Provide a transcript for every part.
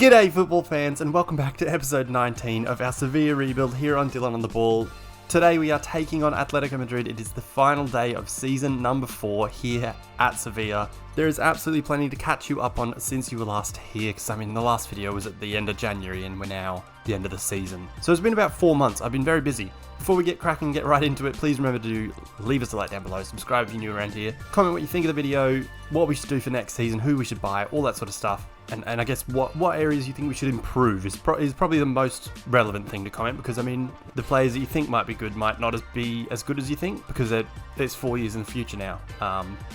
G'day football fans and welcome back to episode 19 of our Sevilla Rebuild here on Dylan on the Ball. Today we are taking on Atletico Madrid. It is the final day of season number 4 here at Sevilla. There is absolutely plenty to catch you up on since you were last here, because the last video was at the end of January and we're now at the end of the season. So it's been about 4 months. I've been very busy. Before we get cracking and get right into it, please remember to leave us a like down below, subscribe if you're new around here, comment what you think of the video, what we should do for next season, who we should buy, all that sort of stuff. And I guess what areas you think we should improve is probably the most relevant thing to comment, because the players that you think might be good might not be as good as you think, because it's 4 years in the future now.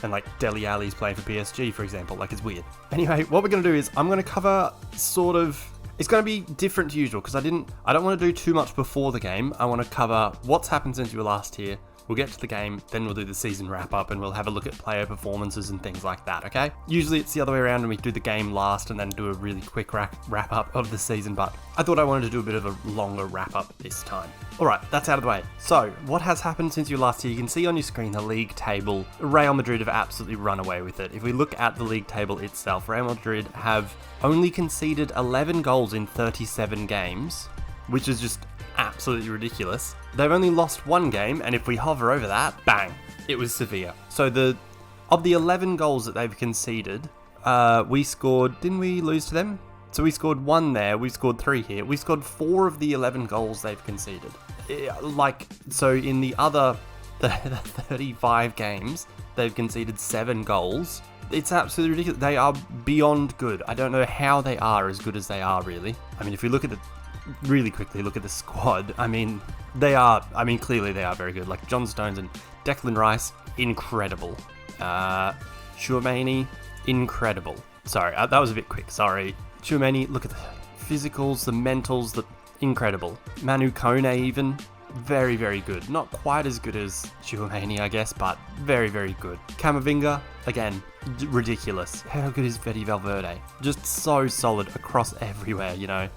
And like Dele Alli's playing for PSG, for example, like it's weird. Anyway, what we're going to do is I'm going to cover it's going to be different to usual, because I don't want to do too much before the game. I want to cover what's happened since you were last here. We'll get to the game, then we'll do the season wrap-up, and we'll have a look at player performances and things like that, okay? Usually it's the other way around, and we do the game last and then do a really quick wrap-up of the season, but I thought I wanted to do a bit of a longer wrap-up this time. Alright, that's out of the way. So, what has happened since you were last here? You can see on your screen the league table. Real Madrid have absolutely run away with it. If we look at the league table itself, Real Madrid have only conceded 11 goals in 37 games, which is just absolutely ridiculous. They've only lost one game, and if we hover over that, bang, it was Sevilla. So of the 11 goals that they've conceded, we scored, didn't we lose to them? So we scored 1 there, we scored 3 here. We scored 4 of the 11 goals they've conceded. So in the other 35 games, they've conceded 7 goals. It's absolutely ridiculous. They are beyond good. I don't know how they are as good as they are, really. If we look at really quickly look at the squad, clearly they are very good. Like John Stones and Declan Rice, incredible. Tchouameni, incredible. Sorry, that was a bit quick, sorry. Tchouameni, look at the physicals, the mentals, incredible. Manu Kone even, very, very good. Not quite as good as Tchouameni, I guess, but very, very good. Camavinga, again, ridiculous. How good is Fede Valverde? Just so solid across everywhere, you know.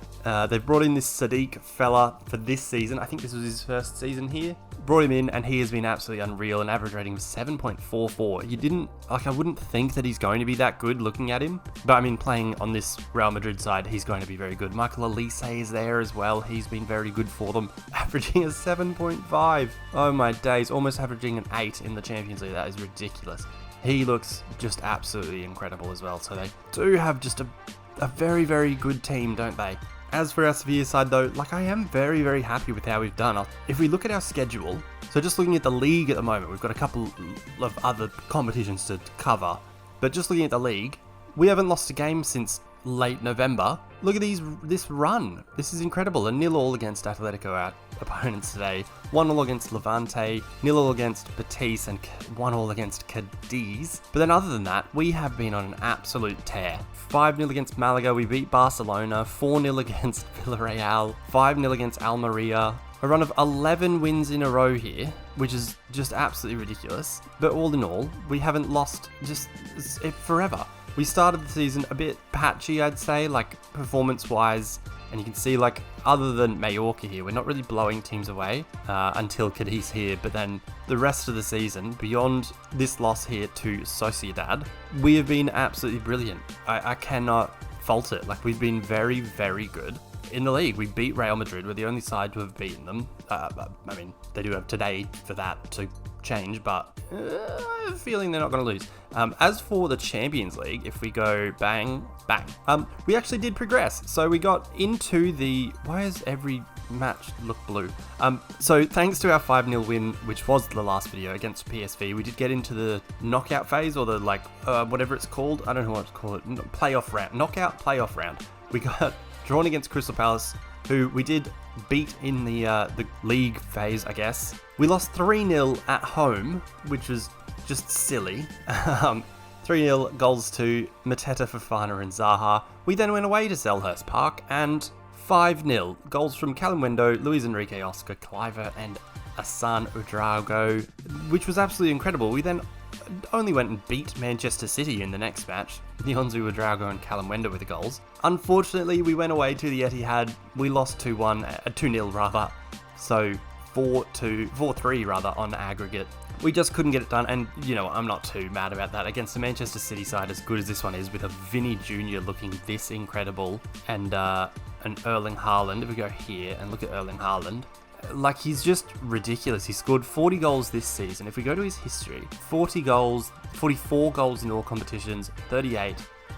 They've brought in this Sadiq fella for this season. I think this was his first season here. Brought him in, and he has been absolutely unreal. An average rating of 7.44. I wouldn't think that he's going to be that good looking at him. But playing on this Real Madrid side, he's going to be very good. Michael Elise is there as well. He's been very good for them. Averaging a 7.5. Oh my days. Almost averaging an 8 in the Champions League. That is ridiculous. He looks just absolutely incredible as well. So they do have just a very, very good team, don't they? As for our Sevilla side though, I am very, very happy with how we've done. If we look at our schedule, so just looking at the league at the moment, we've got a couple of other competitions to cover, but just looking at the league, we haven't lost a game since late November. Look at this run. This is incredible. A 0-0 against Atletico, our opponents today. 1-0 against Levante, 0-0 against Betis, and 1-0 against Cadiz. But then other than that, we have been on an absolute tear. 5-0 against Malaga, we beat Barcelona. 4-0 against Villarreal. 5-0 against Almeria. A run of 11 wins in a row here, which is just absolutely ridiculous. But all in all, we haven't lost forever. We started the season a bit patchy, I'd say, performance-wise, and you can see, other than Mallorca here, we're not really blowing teams away until Cadiz here, but then the rest of the season, beyond this loss here to Sociedad, we have been absolutely brilliant. I cannot fault it. We've been very, very good. In the league, we beat Real Madrid. We're the only side to have beaten them. They do have today for that to change, but I have a feeling they're not going to lose. As for the Champions League, if we go bang, bang, we actually did progress. So we got into why does every match look blue? So thanks to our 5-0 win, which was the last video against PSV, we did get into the knockout phase, or the whatever it's called. I don't know what to call it. Playoff round, knockout playoff round. We got drawn against Crystal Palace, who we did beat in the league phase, I guess. We lost 3-0 at home, which was just silly. 3-0 goals to Mateta, Fofana and Zaha. We then went away to Selhurst Park, and 5-0 goals from Calimundo, Luis Enrique, Oscar Cliver and Hassan Ouedraogo, which was absolutely incredible. We then only went and beat Manchester City in the next match. Leonzo Ouedraogo and Calimundo with the goals. Unfortunately, we went away to the Etihad. We lost 2-1, 2-0 rather. So 4-3 rather on aggregate. We just couldn't get it done, and you know, I'm not too mad about that. Against the Manchester City side, as good as this one is, with a Vinny Jr. looking this incredible, and an Erling Haaland. If we go here and look at Erling Haaland, like, he's just ridiculous. He scored 40 goals this season. If we go to his history, 40 goals, 44 goals in all competitions, 38,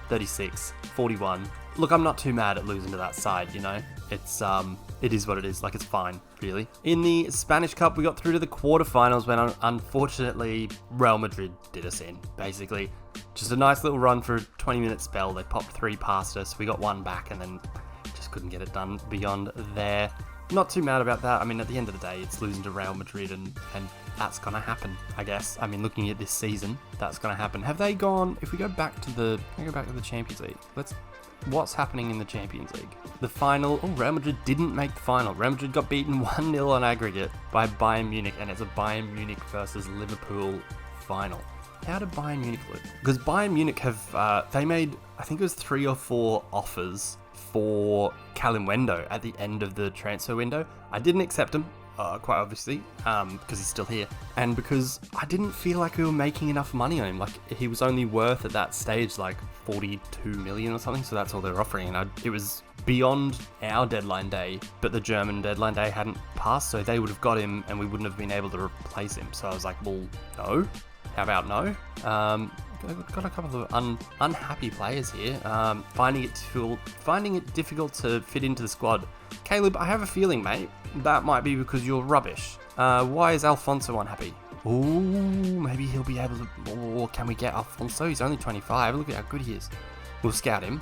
36, 41. Look, I'm not too mad at losing to that side, you know? It is what it is. Like, it's fine, really. In the Spanish Cup, we got through to the quarterfinals when, unfortunately, Real Madrid did us in, basically. Just a nice little run for a 20-minute spell. They popped 3 past us. We got 1 back and then just couldn't get it done beyond there. Not too mad about that. I mean, at the end of the day, it's losing to Real Madrid, and that's going to happen, I guess. I mean, looking at this season, that's going to happen. Have they gone... If we go back to the Champions League, what's happening in the Champions League? The final... Oh, Real Madrid didn't make the final. Real Madrid got beaten 1-0 on aggregate by Bayern Munich, and it's a Bayern Munich versus Liverpool final. How did Bayern Munich look? Because Bayern Munich have... they made, I think it was 3 or 4 offers for Calimundo at the end of the transfer window. I didn't accept him, quite obviously, because he's still here, and because I didn't feel like we were making enough money on him. Like, he was only worth at that stage like 42 million or something, so that's all they were offering, and it was beyond our deadline day, but the German deadline day hadn't passed, so they would have got him and we wouldn't have been able to replace him. So I was like, well, no. How about no? Got a couple of unhappy players here, finding it difficult to fit into the squad. Caleb, I have a feeling, mate, that might be because you're rubbish. Why is Alfonso unhappy? Ooh, maybe he'll be able to... Or can we get Alfonso? He's only 25. Look at how good he is. We'll scout him.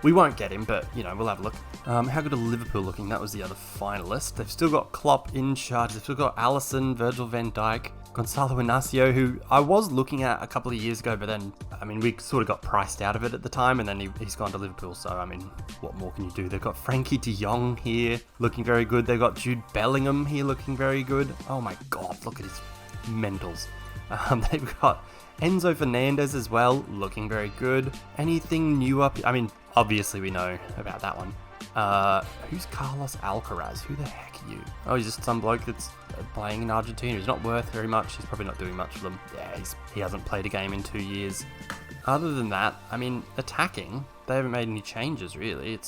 We won't get him, but, you know, we'll have a look. How good are Liverpool looking? That was the other finalist. They've still got Klopp in charge. They've still got Alisson, Virgil van Dijk, Gonzalo Inacio, who I was looking at a couple of years ago, but then, I mean, we sort of got priced out of it at the time, and then he's gone to Liverpool, so, I mean, what more can you do? They've got Frankie de Jong here, looking very good. They've got Jude Bellingham here, looking very good. Oh my god, look at his mentals. They've got Enzo Fernandez as well, looking very good. Anything new up? I mean, obviously we know about that one. Who's Carlos Alcaraz? Who the heck are you? Oh, he's just some bloke that's playing in Argentina. He's not worth very much. He's probably not doing much for them. Yeah, he hasn't played a game in 2 years. Other than that, I mean, attacking, they haven't made any changes, really.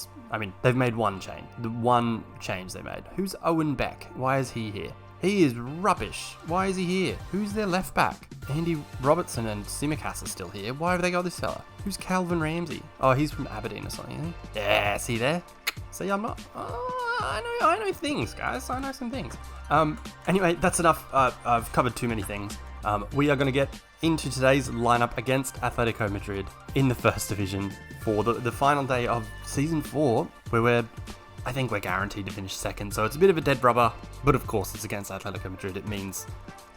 They've made one change. The one change they made. Who's Owen Beck? Why is he here? He is rubbish. Why is he here? Who's their left back? Andy Robertson and Simicas are still here. Why have they got this fella? Who's Calvin Ramsey? Oh, he's from Aberdeen or something, isn't he? Yeah, see there? See, I'm not... I know things, guys. I know some things. Anyway, that's enough. I've covered too many things. We are going to get into today's lineup against Atletico Madrid in the first division for the final day of Season 4, where I think we're guaranteed to finish second, so it's a bit of a dead rubber, but of course it's against Atletico Madrid. It means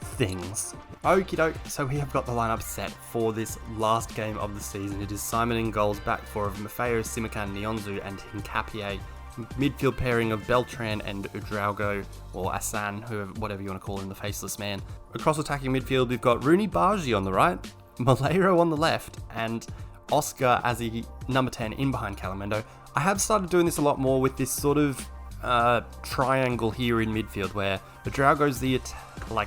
things. Okie doke, so we have got the lineup set for this last game of the season. It is Simon in goals, back four of Maffeo, Simican, Nyonzu and Hincapié. Midfield pairing of Beltran and Udraugo, or Asan, whatever you want to call him, the faceless man. Across attacking midfield, we've got Rooney Bargi on the right, Malero on the left, and Oscar as the number 10 in behind Calimundo. I have started doing this a lot more with this sort of triangle here in midfield, where Udraugo's the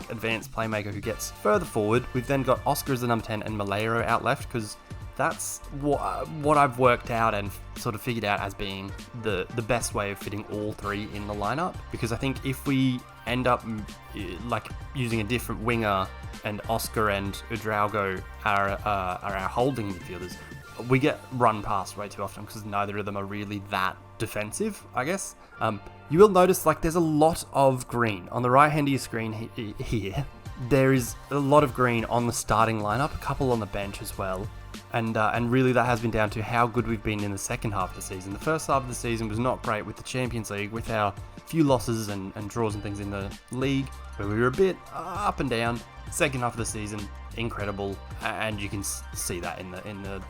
advanced playmaker who gets further forward. We've then got Oscar as the number 10 and Malero out left, because that's what I've worked out and sort of figured out as being the best way of fitting all three in the lineup. Because I think if we end up using a different winger and Oscar and Udraugo are our holding midfielders, we get run past way too often because neither of them are really that defensive, I guess. You will notice there's a lot of green on the right hand of your screen here. There is a lot of green on the starting lineup, a couple on the bench as well. And really that has been down to how good we've been in the second half of the season. The first half of the season was not great with the Champions League, with our few losses and draws and things in the league, where we were a bit up and down. Second half of the season, incredible, and you can see that in the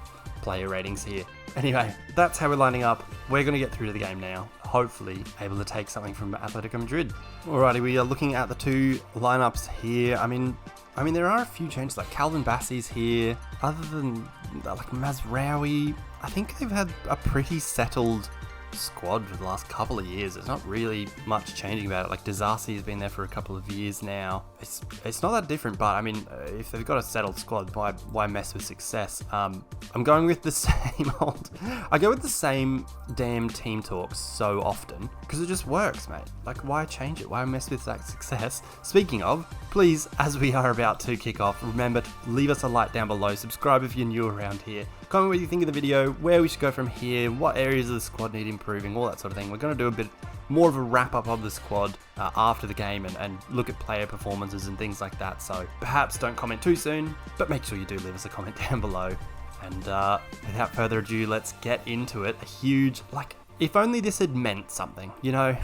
player ratings here. Anyway, that's how we're lining up. We're going to get through to the game now, hopefully able to take something from Atletico Madrid. Alrighty, we are looking at the two lineups here. I mean, there are a few changes, like Calvin Bassey's here. Other than Mazraoui, I think they've had a pretty settled squad for the last couple of years. There's not really much changing about it. Like Disasi has been there for a couple of years now. It's not that different, but I mean, if they've got a settled squad, why mess with success? I'm going with the same old. I go with the same damn team talks so often because it just works, mate. Like, why change it? Why mess with that success? Speaking of, please, as we are about to kick off, remember to leave us a like down below. Subscribe if you're new around here. Comment what you think of the video, where we should go from here, what areas of the squad need improving, all that sort of thing. We're going to do a bit more of a wrap-up of the squad after the game and look at player performances and things like that. So perhaps don't comment too soon, but make sure you do leave us a comment down below. And without further ado, let's get into it. A huge, like, if only this had meant something, you know?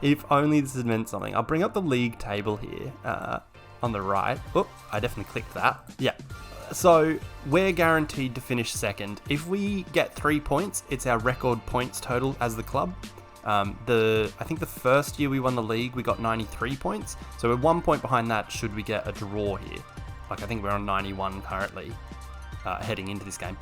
If only this had meant something. I'll bring up the league table here on the right. Oh, I definitely clicked that. Yeah. So we're guaranteed to finish second. If we get 3 points, it's our record points total as the club. I think the first year we won the league, we got 93 points. So we're 1 point behind that should we get a draw here. Like, I think we're on 91 currently, heading into this game.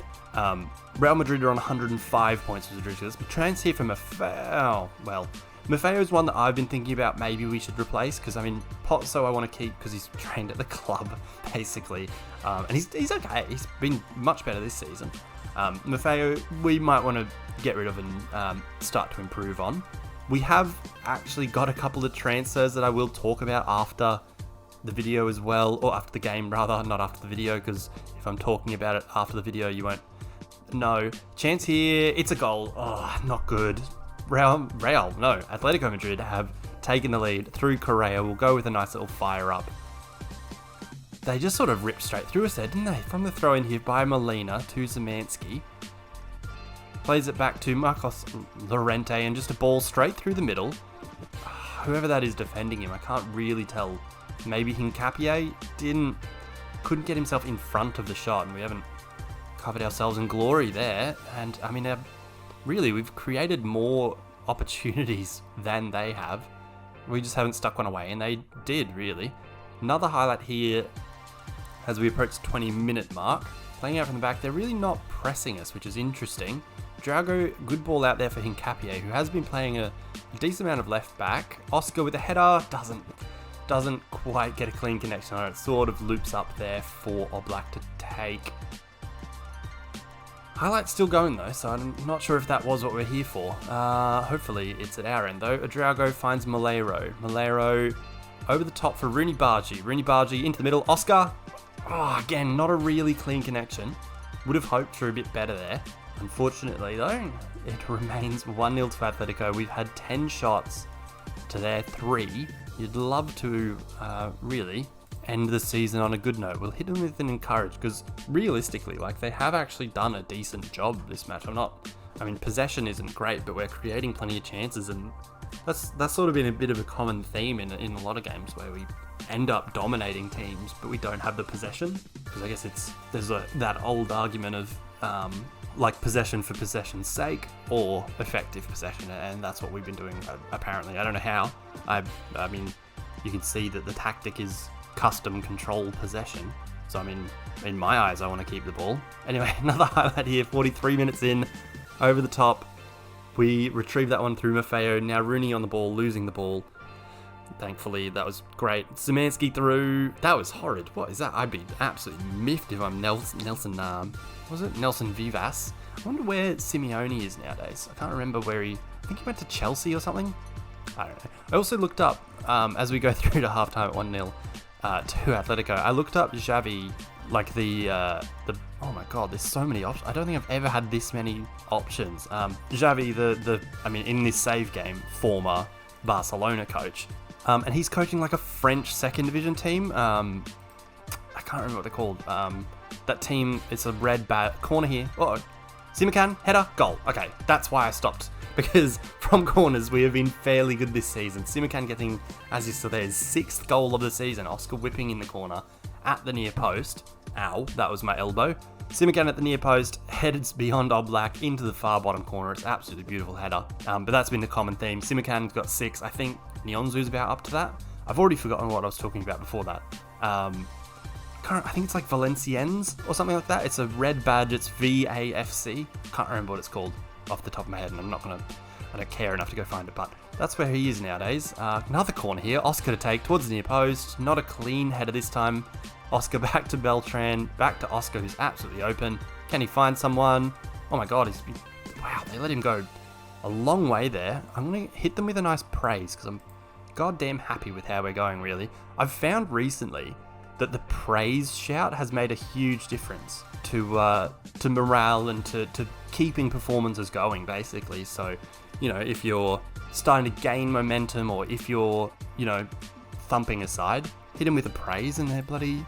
Real Madrid are on 105 points, which is ridiculous. But trans here from Maffeo. Well, Maffeo's one that I've been thinking about maybe we should replace, because I mean, Potso I want to keep because he's trained at the club, basically. And he's okay. He's been much better this season. Maffeo, we might want to get rid of and start to improve on. We have actually got a couple of transfers that I will talk about after the video as well, or after the game rather, not after the video, because if I'm talking about it after the video, you won't know. Chance here, it's a goal. Oh, not good. Atletico Madrid have taken the lead through Correa. We'll go with a nice little fire up. They just sort of ripped straight through us there, didn't they? From the throw in here by Molina to Zemanski. Plays it back to Marcos Llorente and just a ball straight through the middle. Whoever that is defending him, I can't really tell. Maybe Hincapié couldn't get himself in front of the shot, and we haven't covered ourselves in glory there. And I mean, really, we've created more opportunities than they have. We just haven't stuck one away, and they did, really. Another highlight here as we approach the 20-minute mark. Playing out from the back, they're really not pressing us, which is interesting. Drago, good ball out there for Hincapié, who has been playing a decent amount of left back. Oscar with a header, doesn't quite get a clean connection on it. It sort of loops up there for Oblak to take. Highlight's still going though, so I'm not sure if that was what we're here for. Hopefully it's at our end though. Adrago finds Malero. Malero over the top for Rooney Bargi. Rooney Bargi into the middle. Oscar. Oh, again, not a really clean connection. Would have hoped for a bit better there. Unfortunately though, it remains 1-0 to Atletico. We've had 10 shots to their 3. You'd love to really end the season on a good note. We'll hit them with an encourage, because realistically, like, they have actually done a decent job this match. I mean, possession isn't great, but we're creating plenty of chances, and that's sort of been a bit of a common theme in a lot of games where we end up dominating teams, but we don't have the possession. Because I guess there's that old argument of like possession for possession's sake or effective possession, and that's what we've been doing apparently. I don't know how. I mean, you can see that the tactic is custom control possession. So I mean, in my eyes, I want to keep the ball. Anyway, another highlight here, 43 minutes in, over the top. We retrieve that one through Maffeo. Now Rooney on the ball, losing the ball. Thankfully, that was great. Zemanski through. That was horrid. What is that? I'd be absolutely miffed if I'm Nelson Vivas. I wonder where Simeone is nowadays. I can't remember where I think he went to Chelsea or something. I don't know. I also looked up, as we go through to halftime at 1-0 to Atletico, I looked up Xavi, like oh my god, there's so many options. I don't think I've ever had this many options. Xavi, I mean, in this save game, former Barcelona coach. And he's coaching like a French second division team. I can't remember what they're called. That team, it's a red corner here. Oh, Simakan, header, goal. Okay, that's why I stopped. Because from corners, we have been fairly good this season. Simakan getting, as you saw there, his 6th goal of the season. Oscar whipping in the corner at the near post. Ow, that was my elbow. Simakan at the near post, headed beyond Oblak into the far bottom corner. It's absolutely beautiful header. But that's been the common theme. Simakan's got 6. I think Nyonzu's about up to that. I've already forgotten what I was talking about before that. I think it's like Valenciennes or something like that. It's a red badge. It's VAFC. Can't remember what it's called. off the top of my head, and I don't care enough to go find it, but that's where he is nowadays. Another corner here, Oscar to take towards the near post, not a clean header this time. Oscar back to Beltran, back to Oscar, who's absolutely open. Can he find someone? Oh my god, wow, they let him go a long way there. I'm going to hit them with a nice praise, because I'm goddamn happy with how we're going, really. I've found recently that the praise shout has made a huge difference to morale and to keeping performances going, basically. So, if you're starting to gain momentum, or if you're, thumping aside, hit them with a praise and they're bloody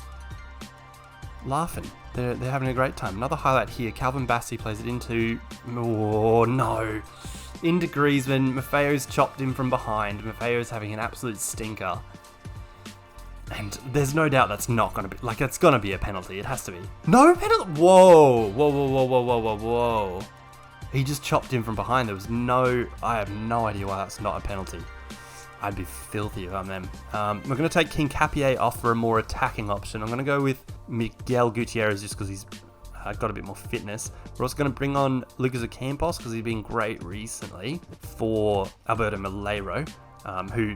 laughing. They're having a great time. Another highlight here, Calvin Bassey plays it into, oh no, into Griezmann. Maffeo's chopped him from behind. Maffeo's having an absolute stinker. And there's no doubt that's not going to be, it's going to be a penalty. It has to be. No penalty. Whoa. Whoa. He just chopped him from behind. I have no idea why that's not a penalty. I'd be filthy if I'm them. We're going to take King Capier off for a more attacking option. I'm going to go with Miguel Gutierrez just because he's got a bit more fitness. We're also going to bring on Lucas Ocampos because he's been great recently for Alberto Malheiro, who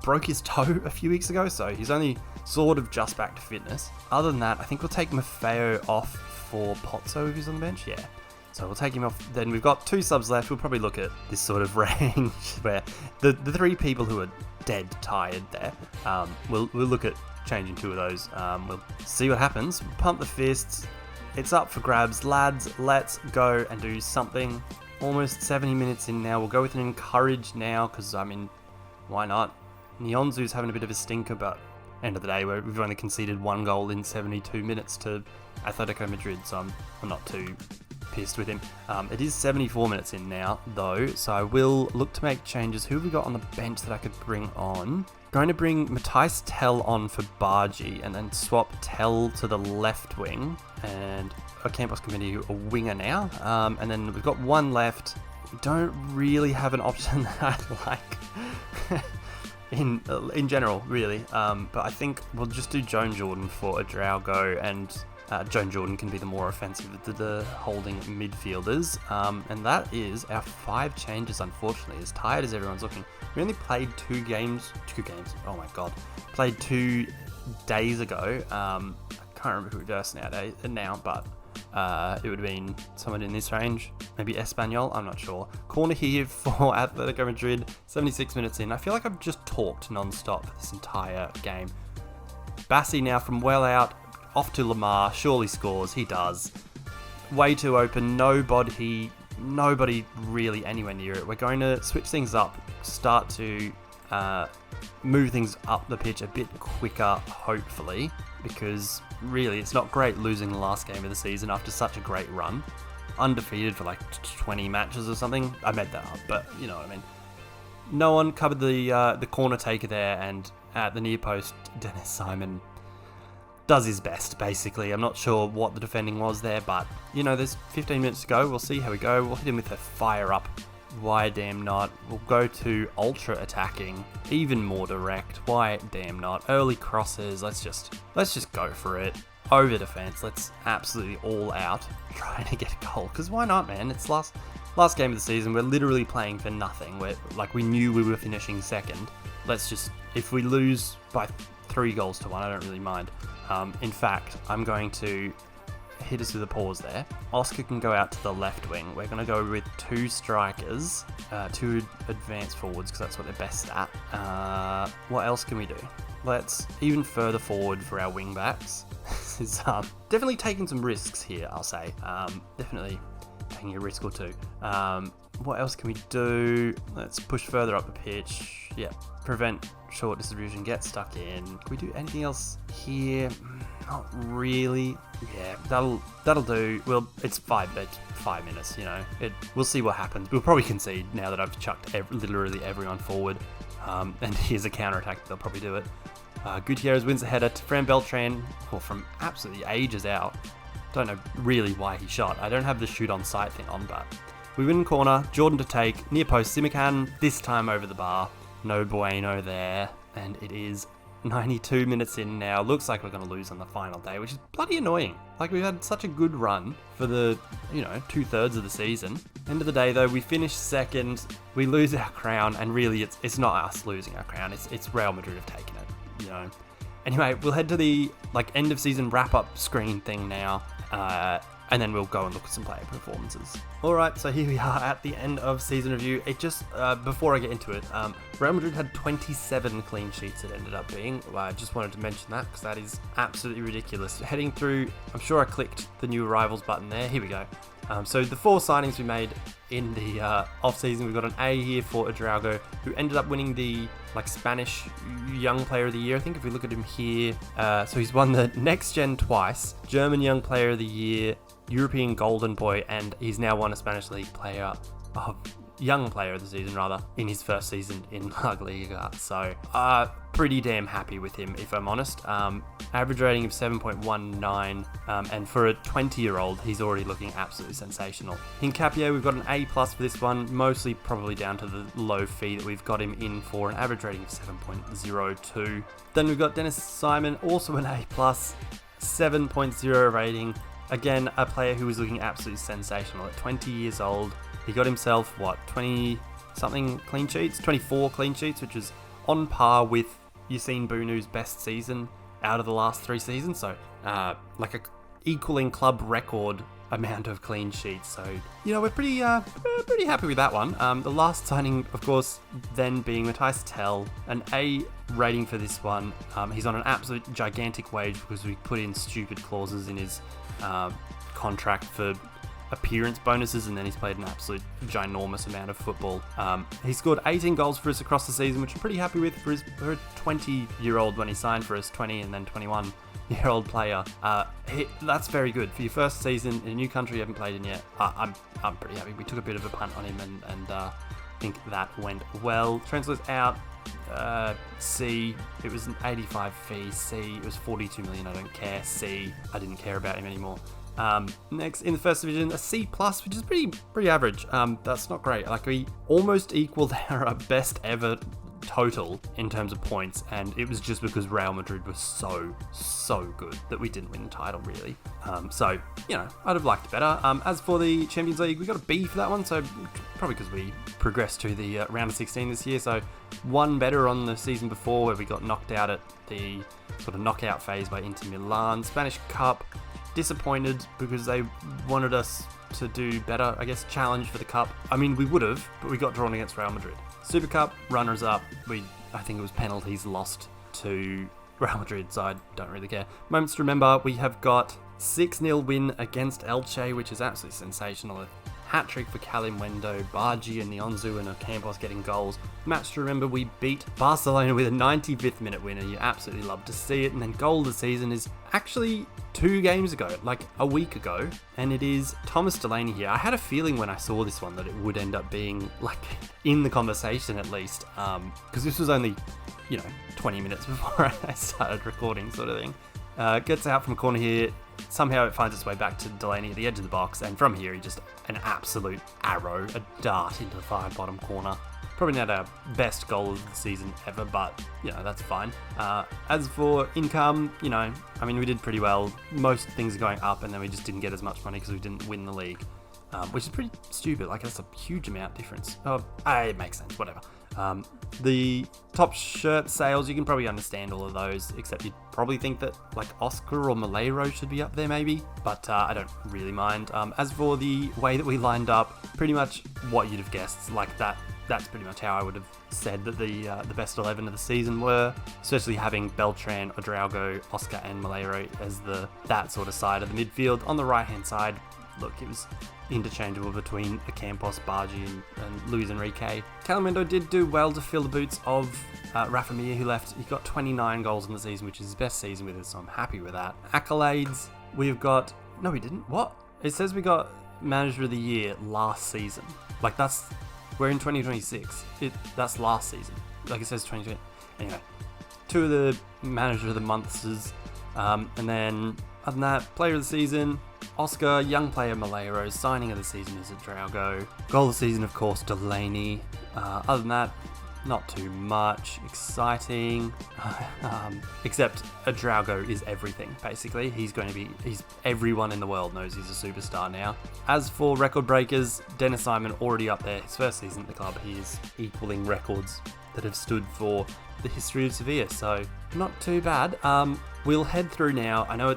broke his toe a few weeks ago, so he's only sort of just back to fitness. Other than that, I think we'll take Maffeo off for Pozzo if he's on the bench. Yeah. So we'll take him off. Then we've got 2 subs left. We'll probably look at this sort of range where the 3 people who are dead tired there, we'll look at changing 2 of those. We'll see what happens. Pump the fists. It's up for grabs. Lads, let's go and do something. Almost 70 minutes in now. We'll go with an encourage now because, why not? Nyonzu's having a bit of a stinker, but end of the day, we've only conceded 1 goal in 72 minutes to Atletico Madrid, so I'm not too pissed with him. It is 74 minutes in now, though, so I will look to make changes. Who have we got on the bench that I could bring on? Going to bring Matthijs Tell on for Bargi, and then swap Tell to the left wing, and Ocampos can be a winger now. And then we've got 1 left. We don't really have an option that I like in general, really. But I think we'll just do Joan Jordan for Adraugo, and Joan Jordan can be the more offensive of the holding midfielders. And that is our 5 changes, unfortunately. As tired as everyone's looking. We only played 2 games, oh my god. Played 2 days ago. I can't remember who we versed now, but it would have been someone in this range. Maybe Espanyol, I'm not sure. Corner here for Atletico Madrid, 76 minutes in. I feel like I've just talked non-stop this entire game. Bassey now from well out, off to Lamar, surely scores, he does. Way too open, nobody really anywhere near it. We're going to switch things up, start to move things up the pitch a bit quicker, hopefully, because really it's not great losing the last game of the season after such a great run. Undefeated for 20 matches or something. I made that up, but you know what I mean. No one covered the corner taker there, and at the near post, Dennis Simon does his best, basically. I'm not sure what the defending was there, but, there's 15 minutes to go. We'll see how we go. We'll hit him with a fire up. Why damn not? We'll go to ultra attacking, even more direct. Why damn not? Early crosses. Let's just go for it. Over defense. Let's absolutely all out trying to get a goal. Because why not, man? It's last game of the season. We're literally playing for nothing. We knew we were finishing second. Let's just, if we lose by 3 goals to 1, I don't really mind. In fact, I'm going to hit us with a pause there. Oscar can go out to the left wing. We're going to go with 2 strikers, 2 advanced forwards, because that's what they're best at. What else can we do? Let's even further forward for our wing backs. This is definitely taking some risks here, I'll say. Definitely taking a risk or 2. What else can we do? Let's push further up the pitch. Yeah, prevent short distribution, get stuck in. Can we do anything else here? Not really. Yeah, that'll do. Well, it's 5 minutes, we'll see what happens. We'll probably concede now that I've chucked literally everyone forward. And here's a counter-attack, they'll probably do it. Gutierrez wins the header to Fran Beltran, from absolutely ages out. Don't know really why he shot. I don't have the shoot on sight thing on, but we win corner. Jordan to take, near post Simican, this time over the bar. No bueno there, and it is 92 minutes in now. Looks like we're going to lose on the final day, which is bloody annoying. We've had such a good run for the, 2/3 of the season. End of the day, though, we finish second, we lose our crown, and really, it's not us losing our crown. It's Real Madrid have taken it, you know. Anyway, we'll head to the end of season wrap up screen thing now. And then we'll go and look at some player performances. Alright, so here we are at the end of season review. It just, before I get into it, Real Madrid had 27 clean sheets it ended up being. I just wanted to mention that because that is absolutely ridiculous. Heading through, I'm sure I clicked the new arrivals button there. Here we go. So the 4 signings we made in the off-season, we've got an A here for Adraugo, who ended up winning the Spanish Young Player of the Year. I think if we look at him here, so he's won the Next Gen twice, German Young Player of the Year, European Golden Boy, and he's now won a Spanish League Young Player of the Season, rather, in his first season in La Liga. So, pretty damn happy with him, if I'm honest. Average rating of 7.19, and for a 20-year-old, he's already looking absolutely sensational. Hincapié, we've got an A+ for this one, mostly probably down to the low fee that we've got him in for, an average rating of 7.02. Then we've got Dennis Simon, also an A+, 7.0 rating. Again, a player who was looking absolutely sensational at 20 years old. He got himself, 20-something clean sheets? 24 clean sheets, which is on par with Yassine Bounou's best season out of the last 3 seasons. So, equaling club record amount of clean sheets. So, you know, we're pretty happy with that one. The last signing, of course, then being Matthijs Tell, an A rating for this one. He's on an absolute gigantic wage because we put in stupid clauses in his contract for appearance bonuses, and then he's played an absolute ginormous amount of football. He scored 18 goals for us across the season, which I'm pretty happy with for a 20-year-old when he signed for us, 20 and then 21-year-old player. That's very good for your first season in a new country you haven't played in yet. I'm pretty happy. We took a bit of a punt on him, and think that went well. Transfers out. C, it was an 85 fee. C, it was 42 million. I don't care. C, I didn't care about him anymore. Next, in the first division, a C+, which is pretty average. That's not great. Like, we almost equaled our best ever total in terms of points, and it was just because Real Madrid was so good that we didn't win the title, really. So, you know, I'd have liked it better. As for the Champions League, we got a B for that one, so probably because we progressed to the round of 16 this year, so one better on the season before where we got knocked out at the sort of knockout phase by Inter Milan. Spanish Cup, disappointed because they wanted us to do better, I guess, challenge for the Cup. I mean, we would have, but we got drawn against Real Madrid. Super Cup, runners-up, I think it was penalties lost to Real Madrid, so I don't really care. Moments to remember, we have got 6-0 win against Elche, which is absolutely sensational. A hat-trick for Kalimwendo, Bargi and Nyonzu and Ocampos getting goals. Match to remember, we beat Barcelona with a 95th minute winner. You absolutely love to see it. And then goal of the season is actually 2 games ago, like a week ago, and it is Thomas Delaney here. I had a feeling when I saw this one that it would end up being like in the conversation at least, because this was only, 20 minutes before I started recording, sort of thing. Gets out from a corner here. Somehow it finds its way back to Delaney at the edge of the box, and from here he just an absolute arrow, a dart into the far bottom corner. Probably not our best goal of the season ever, but, that's fine. As for income, we did pretty well. Most things are going up, and then we just didn't get as much money because we didn't win the league, which is pretty stupid. Like, that's a huge amount difference. Oh, it makes sense, whatever. The top shirt sales, you can probably understand all of those, except you'd probably think that, like, Oscar or Malero should be up there, maybe, but I don't really mind. As for the way that we lined up, pretty much what you'd have guessed, like that's pretty much how I would have said that the best 11 of the season were, especially having Beltran, Odraugo, Oscar and Malero as that sort of side of the midfield. On the right-hand side, look, it was interchangeable between Ocampos, Bargi and Luis Enrique. Calamendo did do well to fill the boots of Rafa Mir, who left. He got 29 goals in the season, which is his best season with us, so I'm happy with that. Accolades, we've got... No, we didn't. What? It says we got Manager of the Year last season. Like, we're in 2026. That's last season. Like, it says 2020. Anyway, 2 of the Manager of the Months, and then, other than that, Player of the Season, Oscar, Young Player Malero, Signing of the Season is Adraugo, Goal of the Season, of course, Delaney. Other than that, not too much exciting, except Drago is everything, basically. He's everyone in the world knows he's a superstar now. As for record breakers, Dennis Simon already up there. His first season at the club, he is equaling records that have stood for the history of Sevilla, so not too bad. We'll head through now. I know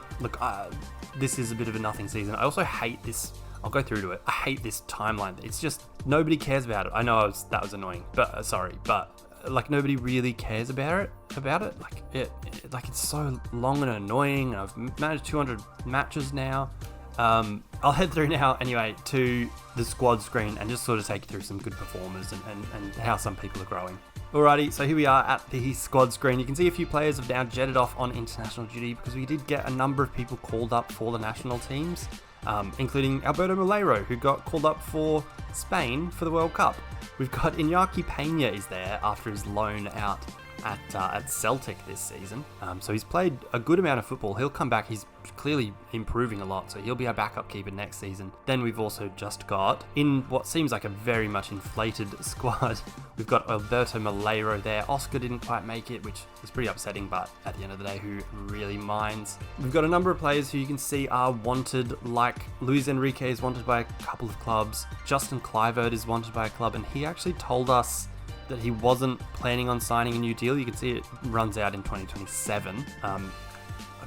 this is a bit of a nothing season. I also hate this. I'll go through to it. I hate this timeline. It's just, nobody cares about it. I know that was annoying, but like nobody really cares about it. Like it's so long and annoying. I've managed 200 matches now. I'll head through now anyway to the squad screen and just sort of take you through some good performers and how some people are growing. Alrighty, so here we are at the squad screen. You can see a few players have now jetted off on international duty because we did get a number of people called up for the national teams, including Alberto Molero, who got called up for Spain for the World Cup. We've got Iñaki Peña is there after his loan out at Celtic this season. So he's played a good amount of football. He'll come back. He's clearly improving a lot, so he'll be our backup keeper next season. Then we've also just got, in what seems like a very much inflated squad, we've got Alberto Molero there. Oscar didn't quite make it, which is pretty upsetting, but at the end of the day, who really minds? We've got a number of players who you can see are wanted, like Luis Enrique is wanted by a couple of clubs. Justin Kluivert is wanted by a club, and he actually told us that he wasn't planning on signing a new deal. You can see it runs out in 2027. I'm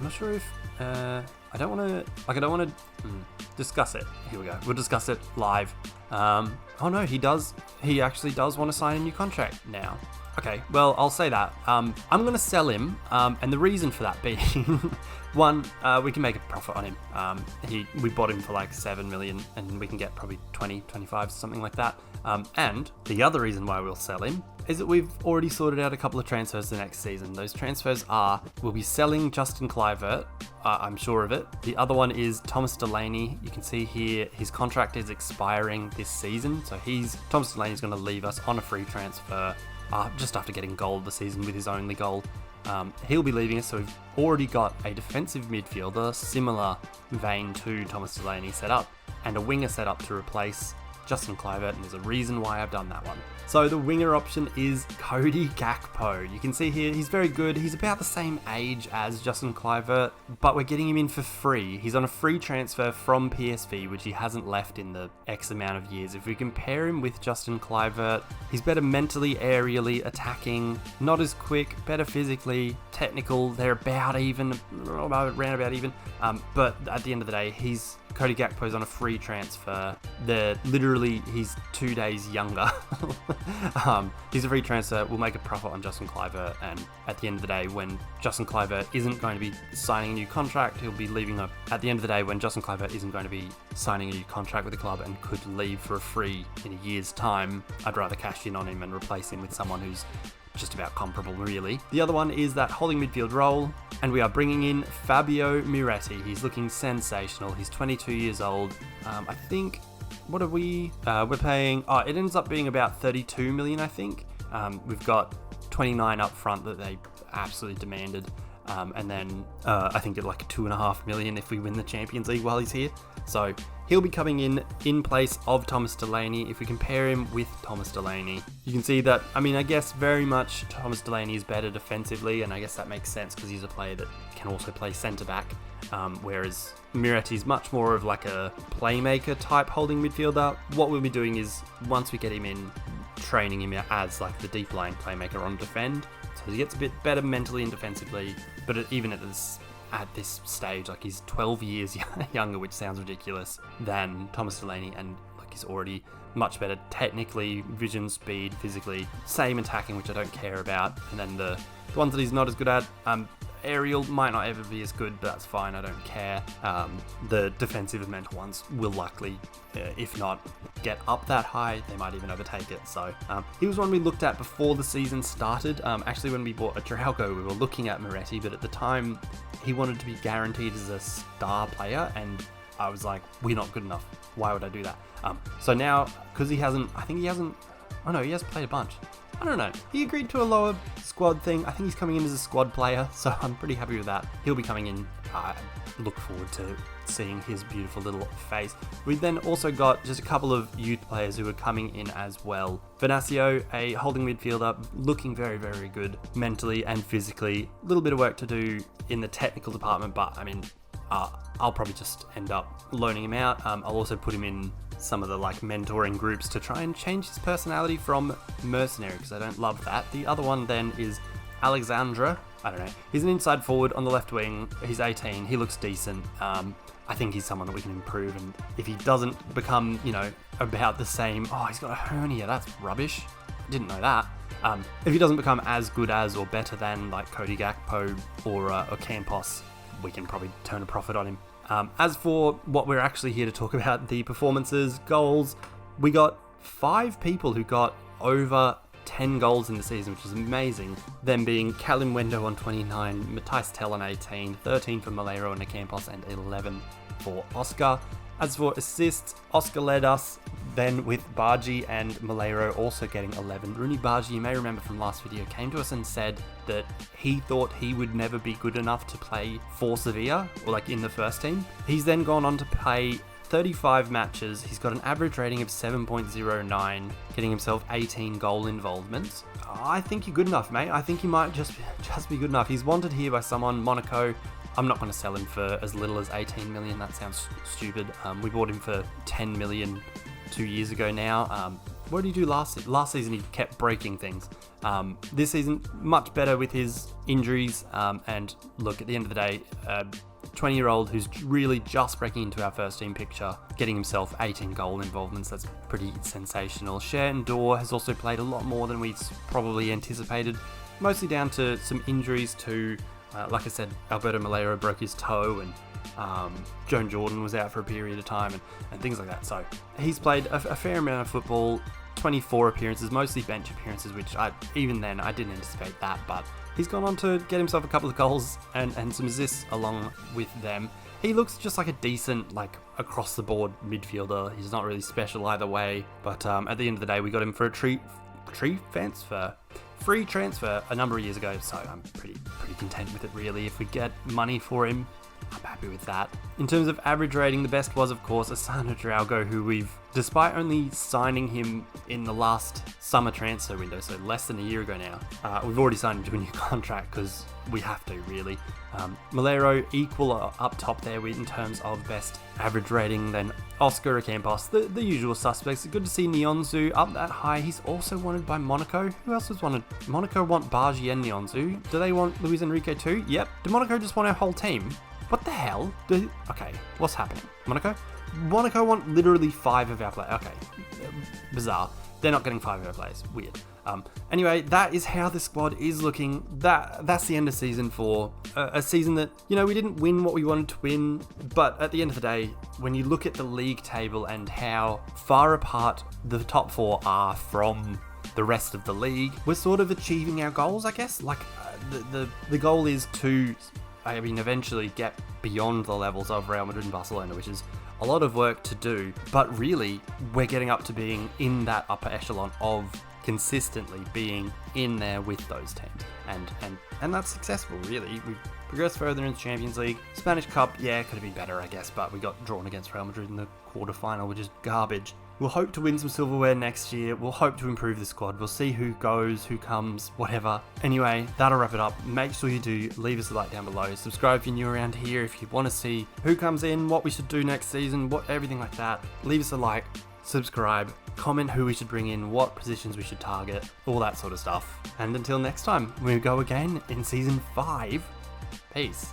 not sure if I don't want to discuss it. Here we go. We'll discuss it live. Oh no, he actually does want to sign a new contract now. Okay, well, I'll say that. I'm going to sell him, and the reason for that being, one, we can make a profit on him. We bought him for like 7 million, and we can get probably 20, 25, something like that. And the other reason why we'll sell him is that we've already sorted out a couple of transfers the next season. Those transfers are, we'll be selling Justin Kluivert, I'm sure of it. The other one is Thomas Delaney. You can see here his contract is expiring this season, so Thomas Delaney's going to leave us on a free transfer just after getting goal of the season with his only goal. He'll be leaving us, so we've already got a defensive midfielder, similar vein to Thomas Delaney set up, and a winger set up to replace Justin Kluivert, and there's a reason why I've done that one. So the winger option is Cody Gakpo. You can see here, he's very good. He's about the same age as Justin Kluivert, but we're getting him in for free. He's on a free transfer from PSV, which he hasn't left in the X amount of years. If we compare him with Justin Kluivert, he's better mentally, aerially, attacking, not as quick, better physically, technical. They're about even, round about even. But at the end of the day, Cody Gakpo's on a free transfer. He's 2 days younger. He's a free transfer. We'll make a profit on Justin Kluivert, and at the end of the day, when Justin Kluivert isn't going to be signing a new contract, he'll be leaving at the end of the day, when Justin Kluivert isn't going to be signing a new contract with the club and could leave for a free in a year's time, I'd rather cash in on him and replace him with someone who's just about comparable, really. The other one is that holding midfield role, and we are bringing in Fabio Miretti. He's looking sensational. He's 22 years old. I think, what are we? We're paying, it ends up being about 32 million, I think. We've got 29 up front that they absolutely demanded. And then I think at like 2.5 million if we win the Champions League while he's here. So he'll be coming in place of Thomas Delaney. If we compare him with Thomas Delaney, you can see that, I guess very much Thomas Delaney is better defensively, and I guess that makes sense because he's a player that can also play centre-back, whereas Miretti's much more of like a playmaker type holding midfielder. What we'll be doing is, once we get him in, training him as like the deep line playmaker on defend, so he gets a bit better mentally and defensively, but even at this stage, like he's 12 years younger, which sounds ridiculous, than Thomas Delaney, and like he's already much better technically, vision, speed, physically, same attacking, which I don't care about. And then the ones that he's not as good at, aerial might not ever be as good, but that's fine, I don't care. The defensive and mental ones will likely, if not get up that high, they might even overtake it. So he was one we looked at before the season started. Actually, when we bought Drago, we were looking at Miretti, but at the time he wanted to be guaranteed as a star player, and I was like, we're not good enough. Why would I do that? So now, because he has played a bunch. I don't know. He agreed to a lower squad thing. I think he's coming in as a squad player, so I'm pretty happy with that. He'll be coming in I look forward to seeing his beautiful little face. We then also got just a couple of youth players who are coming in as well. Venancio, a holding midfielder, looking very, very good mentally and physically. A little bit of work to do in the technical department, but I mean, I'll probably just end up loaning him out. I'll also put him in some of the mentoring groups to try and change his personality from mercenary, because I don't love that. The other one then is Alexandra. I don't know. He's an inside forward on the left wing. He's 18. He looks decent. I think he's someone that we can improve. And if he doesn't become, about the same... Oh, he's got a hernia. That's rubbish. Didn't know that. If he doesn't become as good as or better than Cody Gakpo or Campos, we can probably turn a profit on him. As for what we're actually here to talk about, the performances, goals, we got 5 people who got over 10 goals in the season, which is amazing. Them being Callum Wendo on 29, Matthijs Tel on 18, 13 for Malero and Campos, and 11 for Oscar. As for assists, Oscar led us, then with Bargi and Malero also getting 11. Rooney Bargi, you may remember from last video, came to us and said that he thought he would never be good enough to play for Sevilla, or in the first team. He's then gone on to play 35 matches. He's got an average rating of 7.09, getting himself 18 goal involvements. I think you're good enough, mate. I think he might just be good enough. He's wanted here by someone, Monaco. I'm not going to sell him for as little as 18 million. That sounds stupid. We bought him for 10 million 2 years ago now. What did he do last season? Last season he kept breaking things. This season, much better with his injuries. And look, at the end of the day, 20-year-old who's really just breaking into our first team picture, getting himself 18 goal involvements. That's pretty sensational. Sharon Dor has also played a lot more than we probably anticipated, mostly down to some injuries to... like I said, Alberto Malero broke his toe, and Joan Jordan was out for a period of time, and things like that. So he's played a fair amount of football, 24 appearances, mostly bench appearances, which even then I didn't anticipate that, but he's gone on to get himself a couple of goals and some assists along with them. He looks just like a decent, across-the-board midfielder. He's not really special either way, but at the end of the day, we got him for a free transfer a number of years ago, so I'm pretty content with it, really. If we get money for him, I'm happy with that. In terms of average rating, the best was, of course, Asano Draugo, who we've, despite only signing him in the last summer transfer window, so less than a year ago now, we've already signed him to a new contract because we have to, really. Malero equal up top there in terms of best average rating, then Oscar Campos, the usual suspects. Good to see Nyonzu up that high. He's also wanted by Monaco. Who else was wanted? Monaco want Bargi and Nyonzu. Do they want Luis Enrique too? Yep. Do Monaco just want our whole team? What the hell? Okay, what's happening? Monaco want literally 5 of our players. Okay, bizarre. They're not getting 5 of our players. Weird. Anyway, that is how the squad is looking. That's the end of season 4. A season that, we didn't win what we wanted to win, but at the end of the day, when you look at the league table and how far apart the top 4 are from the rest of the league, we're sort of achieving our goals, I guess. The goal is to... eventually get beyond the levels of Real Madrid and Barcelona, which is a lot of work to do, but really, we're getting up to being in that upper echelon of consistently being in there with those teams, and that's successful, really. We've progressed further in the Champions League. Spanish Cup, yeah, could have been better, I guess, but we got drawn against Real Madrid in the quarterfinal, which is garbage. We'll hope to win some silverware next year. We'll hope to improve the squad. We'll see who goes, who comes, whatever. Anyway, that'll wrap it up. Make sure you do leave us a like down below. Subscribe if you're new around here. If you want to see who comes in, what we should do next season, everything like that. Leave us a like, subscribe, comment who we should bring in, what positions we should target, all that sort of stuff. And until next time, we go again in season 5. Peace.